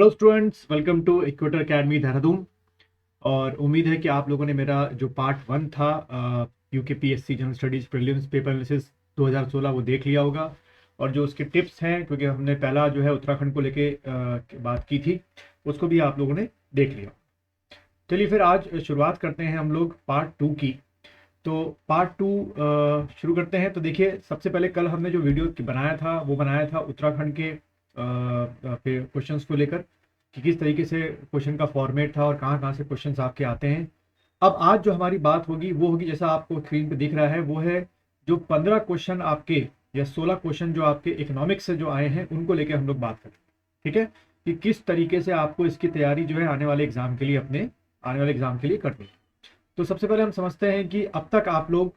Hello students, welcome to equator academy Dehradun. और उम्मीद है कि आप लोगों ने मेरा जो पार्ट 1 था UKPSC general studies prelims paper analysis 2016 वो देख लिया होगा। और जो उसके टिप्स हैं, क्योंकि हमने पहला जो है उत्तराखंड को लेके बात की थी, उसको भी आप लोगों ने देख लिया। चलिए फिर आज शुरुआत करते हैं हम लोग पार्ट 2 की। तो पार्ट 2 शुरू करते हैं। तो देखिए, सबसे पहले कल हमने जो वीडियो बनाया था वो बनाया था उत्तराखंड के क्वेश्चंस को लेकर कि किस तरीके से क्वेश्चन का फॉर्मेट था और कहाँ कहाँ से क्वेश्चंस आपके आते हैं। अब आज जो हमारी बात होगी वो होगी, जैसा आपको स्क्रीन पे दिख रहा है, वो है जो 15 क्वेश्चन आपके या 16 क्वेश्चन जो आपके इकोनॉमिक्स से जो आए हैं उनको लेकर हम लोग बात करें। ठीक है, कि किस तरीके से आपको इसकी तैयारी जो है आने वाले एग्जाम के लिए करनी है। तो सबसे पहले हम समझते हैं कि अब तक आप लोग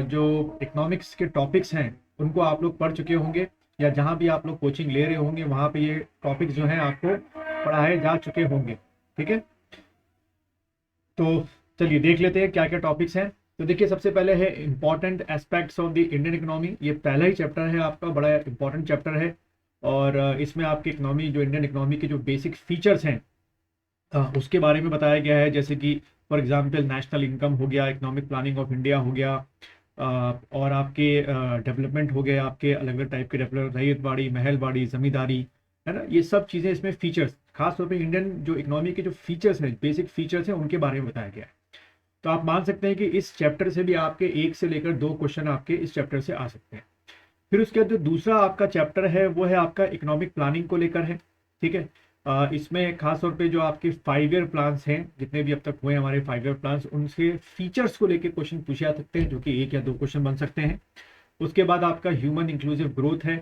जो इकोनॉमिक्स के टॉपिक्स हैं उनको आप लोग पढ़ चुके होंगे, या जहाँ भी आप लोग कोचिंग ले रहे होंगे वहाँ पे ये टॉपिक्स जो हैं आपको पढ़ाए जा चुके होंगे। ठीक है, तो चलिए देख लेते हैं क्या क्या टॉपिक्स हैं। तो देखिए, सबसे पहले है important aspects of the Indian economy. ये पहला ही चैप्टर है आपका, बड़ा इंपॉर्टेंट चैप्टर है। और इसमें आपकी इकोनॉमी, जो इंडियन इकोनॉमी के जो बेसिक फीचर्स हैं उसके बारे में बताया गया है। जैसे कि फॉर एग्जांपल नेशनल इनकम हो गया, इकोनॉमिक प्लानिंग ऑफ इंडिया हो गया, और आपके डेवलपमेंट हो गए, आपके अलग अलग टाइप के डेवलपमेंट, रैयतवाड़ी, महलवाड़ी, जमींदारी, है ना। ये सब चीज़ें इसमें फीचर्स, खासतौर पे इंडियन जो इकोनॉमी के जो फीचर्स हैं, बेसिक फीचर्स हैं, उनके बारे में बताया गया है। तो आप मान सकते हैं कि इस चैप्टर से भी आपके 1 से लेकर 2 क्वेश्चन आपके इस चैप्टर से आ सकते हैं। फिर उसके बाद जो दूसरा आपका चैप्टर है वो है आपका इकोनॉमिक प्लानिंग को लेकर है। ठीक है, इसमें खास तौर पे जो आपके 5 ईयर प्लान्स हैं, जितने भी अब तक हुए हमारे 5 ईयर प्लान्स, उनसे फीचर्स को लेकर क्वेश्चन पूछे जा सकते हैं, जो कि 1 या 2 क्वेश्चन बन सकते हैं। उसके बाद आपका ह्यूमन इंक्लूसिव ग्रोथ है।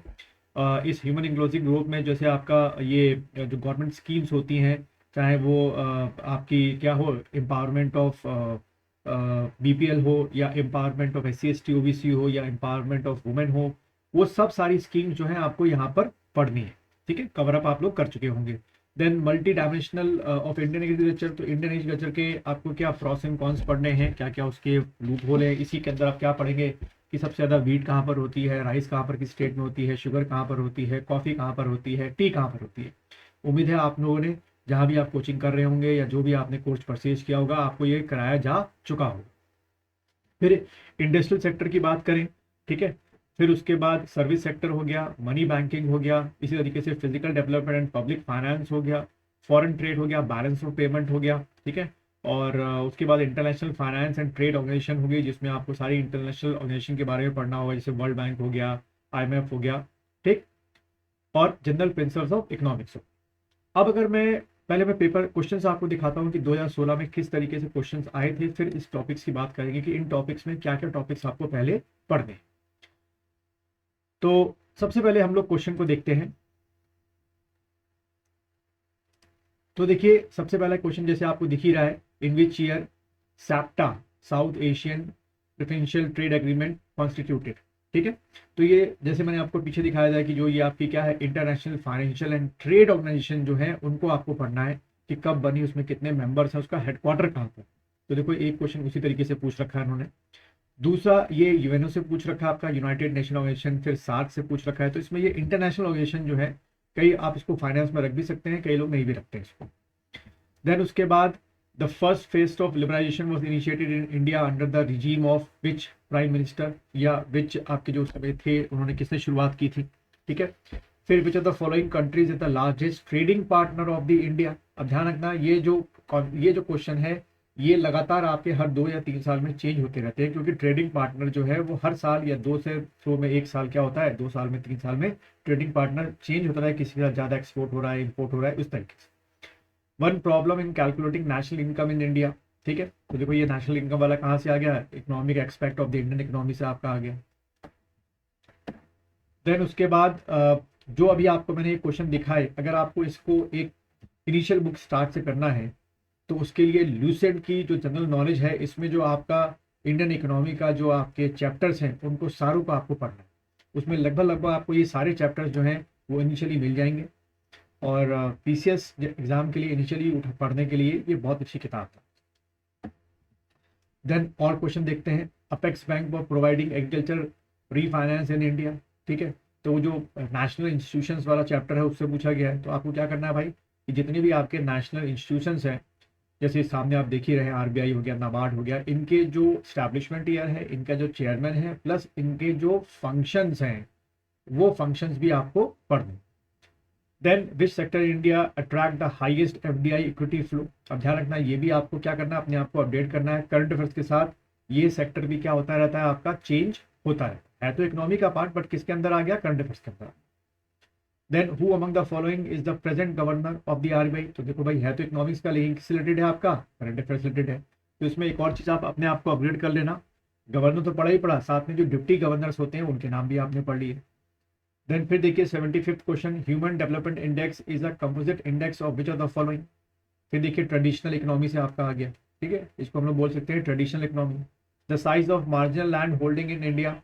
इस ह्यूमन इंक्लूसिव ग्रोथ में जैसे आपका ये जो गवर्नमेंट स्कीम्स होती हैं, चाहे वो आपकी क्या हो, एम्पावरमेंट ऑफ बीपीएल हो, या empowerment of SC ST OBC हो, या एम्पावरमेंट ऑफ वुमेन हो, वो सब सारी स्कीम्स जो है आपको यहाँ पर पढ़नी है। ठीक है, कवर अप आप लोग कर चुके होंगे। Then multi dimensional of Indian agriculture. तो इंडियन एग्रीकल्चर के आपको क्या प्रॉस एंड कॉन्स पढ़ने हैं, क्या क्या उसके लूप होल है। इसी के अंदर आप क्या पढ़ेंगे कि सबसे ज़्यादा वीट कहाँ पर होती है, राइस कहाँ पर किस स्टेट में होती है, शुगर कहाँ पर होती है, कॉफ़ी कहाँ पर होती है, टी कहाँ पर होती है। उम्मीद है आप लोगों ने जहाँ भी आप कोचिंग कर रहे होंगे या जो भी आपने कोर्स परचेज किया होगा, आपको ये कराया जा चुका होगा। फिर इंडस्ट्रियल सेक्टर की बात करें, ठीक है, फिर उसके बाद सर्विस सेक्टर हो गया, मनी बैंकिंग हो गया, इसी तरीके से physical development and public finance हो गया, फॉरेन ट्रेड हो गया, बैलेंस ऑफ पेमेंट हो गया। ठीक है, और उसके बाद international finance and trade organisation हो गई, जिसमें आपको सारी इंटरनेशनल ऑर्गेनाइजेशन के बारे में पढ़ना होगा, जैसे वर्ल्ड बैंक हो गया, IMF हो गया। ठीक, और जनरल प्रिंसिपल्स ऑफ इकोनॉमिक्स। अब अगर मैं पेपर क्वेश्चंस आपको दिखाता हूँ कि 2016 में किस तरीके से क्वेश्चंस आए थे, फिर इस टॉपिक्स की बात करेंगे कि इन टॉपिक्स में क्या क्या टॉपिक्स आपको पहले पढ़ने हैं। तो सबसे पहले हम लोग क्वेश्चन को देखते हैं। तो देखिए, सबसे पहला क्वेश्चन जैसे आपको दिख ही रहा है, in which year SAPTA, South Asian preferential trade agreement constituted. ठीक है, तो ये जैसे मैंने आपको पीछे दिखाया था कि जो ये आपकी क्या है, international financial and trade organisation जो है उनको आपको पढ़ना है कि कब बनी, उसमें कितने मेंबर्स हैं, उसका हेडक्वार्टर कहाँ पर। तो देखो, एक क्वेश्चन उसी तरीके से पूछ रखा है उन्होंने। दूसरा ये यूएनओ से पूछ रखा है आपका, यूनाइटेड नेशन ऑर्गेनाइजेशन, फिर सार्क से पूछ रखा है। तो इसमें ये इंटरनेशनल ऑर्गेनाइजेशन जो है, कई आप इसको फाइनेंस में रख भी सकते हैं, कई लोग नहीं भी रखते हैं इसको। देन उसके बाद the first phase of liberalisation was initiated in India under the regime of which prime minister, या विच आपके जो समय थे उन्होंने किसने शुरुआत की थी। ठीक है, फिर which of the following countries is the largest trading partner of the India. अब ध्यान रखना, ये जो क्वेश्चन है ये लगातार आपके हर 2 या 3 साल में चेंज होते रहते हैं, क्योंकि ट्रेडिंग पार्टनर जो है वो हर साल या 2 से थ्रो में 1 साल क्या होता है, 2 साल में 3 साल में ट्रेडिंग पार्टनर चेंज होता है, किसी का ज़्यादा एक्सपोर्ट हो रहा है, इम्पोर्ट हो रहा है, उस तरीके से। One problem in calculating national income in India. ठीक है, तो देखो ये नेशनल इनकम वाला कहाँ से आ गया, economic expect of the Indian economy से आपका आ गया। देन उसके बाद जो अभी आपको मैंने एक क्वेश्चन दिखाए, अगर आपको इसको एक इनिशियल बुक स्टार्ट से करना है तो उसके लिए लूसेंट की जो जनरल नॉलेज है, इसमें जो आपका इंडियन इकोनॉमी का जो आपके चैप्टर्स हैं उनको सारों को आपको पढ़ना है। उसमें लगभग आपको ये सारे चैप्टर्स जो हैं वो इनिशियली मिल जाएंगे, और PCS एग्जाम के लिए इनिशियली पढ़ने के लिए ये बहुत अच्छी किताब था। देन और क्वेश्चन देखते हैं, apex bank for providing agriculture refinance in India. ठीक है, तो वो जो नेशनल इंस्टीट्यूशंस वाला चैप्टर है उससे पूछा गया है। तो आपको क्या करना है भाई, कि जितने भी आपके नेशनल इंस्टीट्यूशंस हैं, जैसे सामने आप देख ही रहे हैं, आरबीआई हो गया, नाबार्ड हो गया, इनके जो स्टैब्लिशमेंट ईयर है, इनका जो चेयरमैन है, प्लस इनके जो फंक्शंस हैं, वो फंक्शंस भी आपको पढ़ने। Then which sector India attract the highest FDI equity flow. अब ध्यान रखना, ये भी आपको क्या करना है, अपने आप को अपडेट करना है करंट अफेयर्स के साथ। ये सेक्टर भी क्या होता रहता है, आपका चेंज होता है तो इकोनॉमी का पार्ट, बट किसके अंदर आ गया, करंट अफेयर्स के अंदर। Then who among the following is the present governor of the RBI. तो देखो भाई, है तो इकोनॉमिक्स का, लेकिन किससे रिलेटेड है, आपका करंट अफेयर्स रिलेटेड है। तो इसमें एक और चीज आप अपने आप को अपग्रेड कर लेना, गवर्नर तो पढ़ा ही पढ़ा, साथ में जो डिप्टी गवर्नर्स होते हैं उनके नाम भी आपने पढ़ लिए। देन फिर देखिए 75th question, human development index is a composite index of which of the following. फिर देखिए ट्रेडिशनल इकोनॉमी से आपका आ गया, ठीक है, इसको हम लोग बोल सकते हैं traditional economy. The size of marginal land holding in India.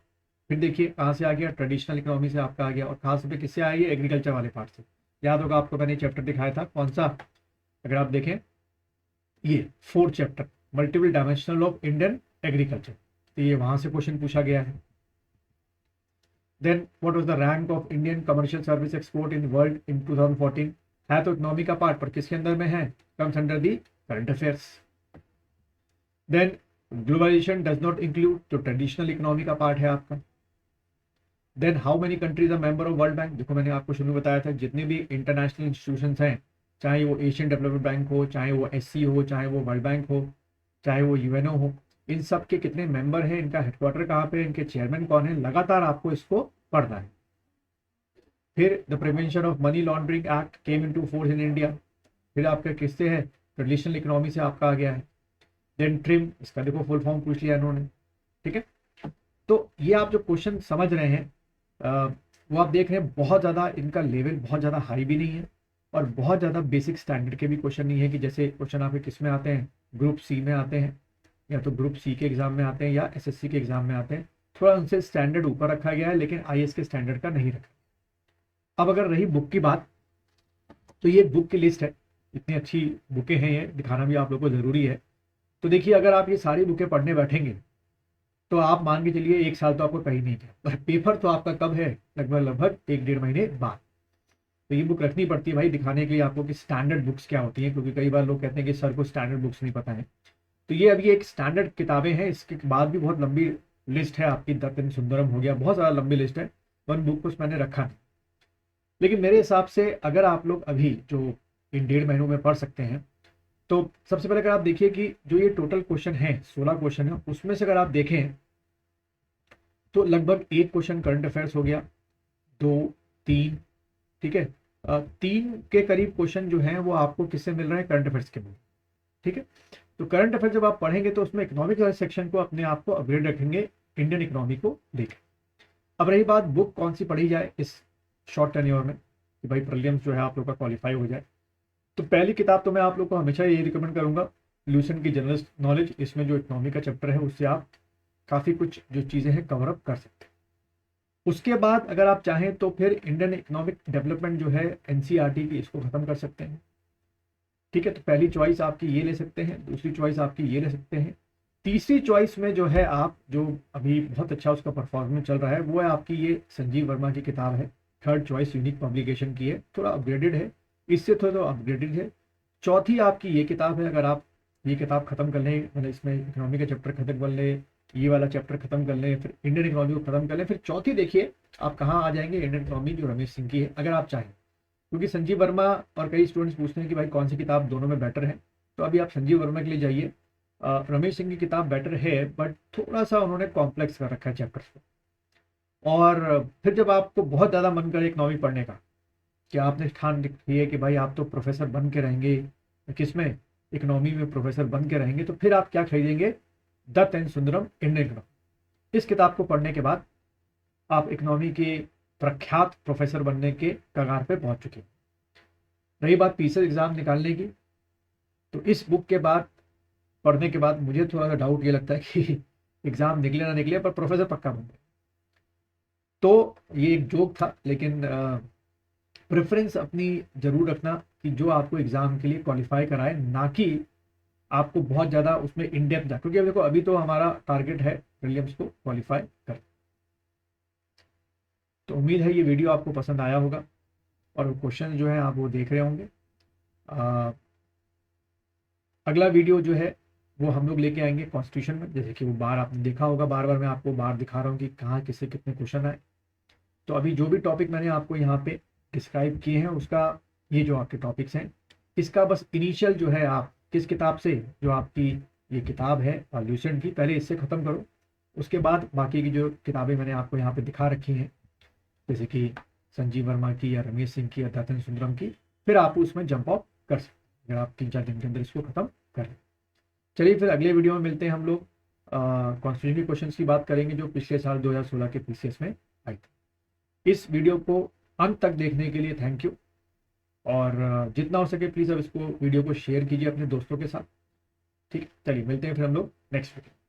फिर देखिए कहाँ से आ गया, ट्रेडिशनल इकोनॉमी से आपका आ गया, और खास पे किससे आई है, एग्रीकल्चर वाले पार्ट से। याद होगा आपको, मैंने चैप्टर दिखाया था, कौन सा, अगर आप देखें ये 4th chapter, multiple dimensional of Indian agriculture, तो ये वहां से क्वेश्चन पूछा गया है। Then what was the rank of Indian commercial service export in world in 2014। है तो इकोनॉमी का पार्ट, पर किसके अंदर में है, comes under the current affairs. Then globalisation does not include, जो ट्रेडिशनल इकोनॉमी का पार्ट है आपका। Then how many countries are member of world bank. देखो मैंने आपको शुरू में बताया था, जितने भी इंटरनेशनल इंस्टीट्यूशंस हैं, चाहे वो एशियन डेवलपमेंट बैंक हो, चाहे वो एससी हो, चाहे वो वर्ल्ड बैंक हो, चाहे वो यूएनओ हो, इन सब के कितने मेंबर हैं, इनका हेडक्वार्टर कहाँ पे, इनके चेयरमैन कौन है, लगातार आपको इसको पढ़ना है। फिर the prevention of money laundering act came into force in India. फिर आपका किससे है, ट्रेडिशनल इकोनॉमी से आपका आ गया है। देन ट्रिम, इसका देखो फुल फॉर्म पूछ लिया इन्होंने, ठीक है। तो ये आप जो क्वेश्चन समझ रहे हैं, वो आप देख रहे हैं, बहुत ज़्यादा इनका लेवल बहुत ज़्यादा हाई भी नहीं है, और बहुत ज़्यादा बेसिक स्टैंडर्ड के भी क्वेश्चन नहीं है, कि जैसे क्वेश्चन आपके किस में आते हैं, ग्रुप सी में आते हैं, या तो ग्रुप सी के एग्जाम में आते हैं, या एसएससी के एग्जाम में आते हैं। थोड़ा उनसे स्टैंडर्ड ऊपर रखा गया है, लेकिन आईएएस के स्टैंडर्ड का नहीं रखा। अब अगर रही बुक की बात, तो ये बुक की लिस्ट है, इतनी अच्छी बुकें हैं, ये दिखाना भी आप लोगों को ज़रूरी है। तो देखिए, अगर आप ये सारी बुकें पढ़ने बैठेंगे, तो आप मान के चलिए 1 साल तो आपको कहीं नहीं गया, पर पेपर तो आपका कब है, लगभग 1-1.5 महीने बाद। तो ये बुक रखनी पड़ती है भाई, दिखाने के लिए आपको कि स्टैंडर्ड बुक्स क्या होती हैं, क्योंकि कई बार लोग कहते हैं कि सर को स्टैंडर्ड बुक्स नहीं पता है। तो ये अभी एक स्टैंडर्ड किताबें हैं, इसके बाद भी बहुत लंबी लिस्ट है आपकी, दत्तन सुंदरम हो गया, बहुत ज़्यादा लंबी लिस्ट है, वन बुक को मैंने रखा नहीं। लेकिन मेरे हिसाब से अगर आप लोग अभी जो इन 1.5 महीनों में पढ़ सकते हैं, तो सबसे पहले अगर आप देखिए कि जो ये टोटल क्वेश्चन है, 16 क्वेश्चन है, उसमें से अगर आप देखें तो लगभग 1 क्वेश्चन करंट अफेयर्स हो गया, 2, 3, ठीक है, 3 के करीब क्वेश्चन जो हैं वो आपको किससे मिल रहे हैं, करंट अफेयर्स के मिल, ठीक है। तो करंट अफेयर जब आप पढ़ेंगे, तो उसमें इकोनॉमिक वाले सेक्शन को अपने आप को अपग्रेड रखेंगे, इंडियन इकोनॉमी को देखें। अब रही बात बुक कौन सी पढ़ी जाए इस शॉर्ट टेन्योर में, कि भाई प्रीलिम्स जो है आप लोग का क्वालिफाई हो जाए, तो पहली किताब तो मैं आप लोग को हमेशा ये रिकमेंड करूंगा, ल्यूसेंट की जनरल नॉलेज। इसमें जो इकोनॉमी का चैप्टर है, उससे आप काफ़ी कुछ जो चीज़ें हैं कवर अप कर सकते हैं। उसके बाद अगर आप चाहें तो फिर इंडियन इकोनॉमिक डेवलपमेंट जो है एनसीईआरटी की, इसको ख़त्म कर सकते हैं, ठीक है। तो पहली चॉइस आपकी ये ले सकते हैं, दूसरी चॉइस आपकी ये ले सकते हैं, तीसरी चॉइस में जो है आप, जो अभी बहुत अच्छा उसका परफॉर्मेंस चल रहा है, वो है आपकी ये संजीव वर्मा की किताब है, थर्ड चॉइस यूनिक पब्लिकेशन की है, थोड़ा अपग्रेडेड है, इससे थोड़ा अपग्रेडेड है। चौथी आपकी ये किताब है, अगर आप ये किताब खत्म कर लें, मतलब इसमें इकोनॉमी का चैप्टर खत्म कर लें, ये वाला चैप्टर खत्म कर लें, फिर इंडियन इकोनॉमी को खत्म कर लें, फिर चौथी देखिए आप कहाँ आ जाएंगे, इंडियन इकोनॉमी जो रमेश सिंह की है, अगर आप चाहें। क्योंकि संजीव वर्मा, और कई स्टूडेंट्स पूछते हैं कि भाई कौन सी किताब दोनों में बेटर है, तो अभी आप संजीव वर्मा के लिए जाइए। रमेश सिंह की किताब बेटर है, बट थोड़ा सा उन्होंने कॉम्प्लेक्स कर रखा है चैप्टर्स को। और फिर जब आपको बहुत ज़्यादा मन करे इकोनॉमी पढ़ने का, कि आपने ठान रखी है कि भाई आप तो प्रोफेसर बन के रहेंगे, किसमें, इकोनॉमी में प्रोफेसर बन के रहेंगे, तो फिर आप क्या खरीदेंगे, Datt and Sundaram Indian economy. इस किताब को पढ़ने के बाद आप इकोनॉमी के प्रख्यात प्रोफेसर बनने के कगार पे पहुंच चुके हैं। रही बात पीसीएस एग्जाम निकालने की, तो इस बुक के बाद पढ़ने के बाद मुझे थोड़ा सा डाउट ये लगता है कि एग्जाम निकले ना निकले, पर प्रोफेसर पक्का बन गए। तो ये एक जोक था, लेकिन प्रेफरेंस अपनी जरूर रखना कि जो आपको एग्जाम के लिए क्वालिफाई कराए, ना कि आपको बहुत ज़्यादा उसमें इन डेप्थ जा, क्योंकि देखो अभी तो हमारा टारगेट है प्रीलिम्स को क्वालिफाई कर। तो उम्मीद है ये वीडियो आपको पसंद आया होगा, और क्वेश्चन जो है आप वो देख रहे होंगे। अ, अगला वीडियो जो है वो हम लोग लेके आएंगे कॉन्स्टिट्यूशन में, जैसे कि वो बार आपने देखा होगा, बार बार मैं आपको बार दिखा रहा हूँ कि कहाँ किससे कितने क्वेश्चन आए। तो अभी जो भी टॉपिक मैंने आपको यहाँ पे डिस्क्राइब किए हैं उसका, ये जो आपके टॉपिक्स हैं, इसका बस इनिशियल जो है आप किस किताब से, जो आपकी ये किताब है ल्यूसेंट की, पहले इससे ख़त्म करो। उसके बाद बाकी की जो किताबें मैंने आपको यहाँ पे दिखा रखी हैं, जैसे कि संजीव वर्मा की या रमेश सिंह की या दत्तन सुंदरम की, फिर आप उसमें जंप ऑफ कर सकते हैं अगर आप 3-4 दिन के अंदर इसको ख़त्म कर लें। चलिए फिर अगले वीडियो में मिलते हैं हम लोग। कॉन्स्टिट्यूशनल क्वेश्चंस की बात करेंगे जो पिछले साल 2016 के पीसीएस में आई थी। इस वीडियो को अंत तक देखने के लिए थैंक यू, और जितना हो सके प्लीज़ अब इसको वीडियो को शेयर कीजिए अपने दोस्तों के साथ। ठीक, चलिए मिलते हैं फिर हम लोग नेक्स्ट वीडियो।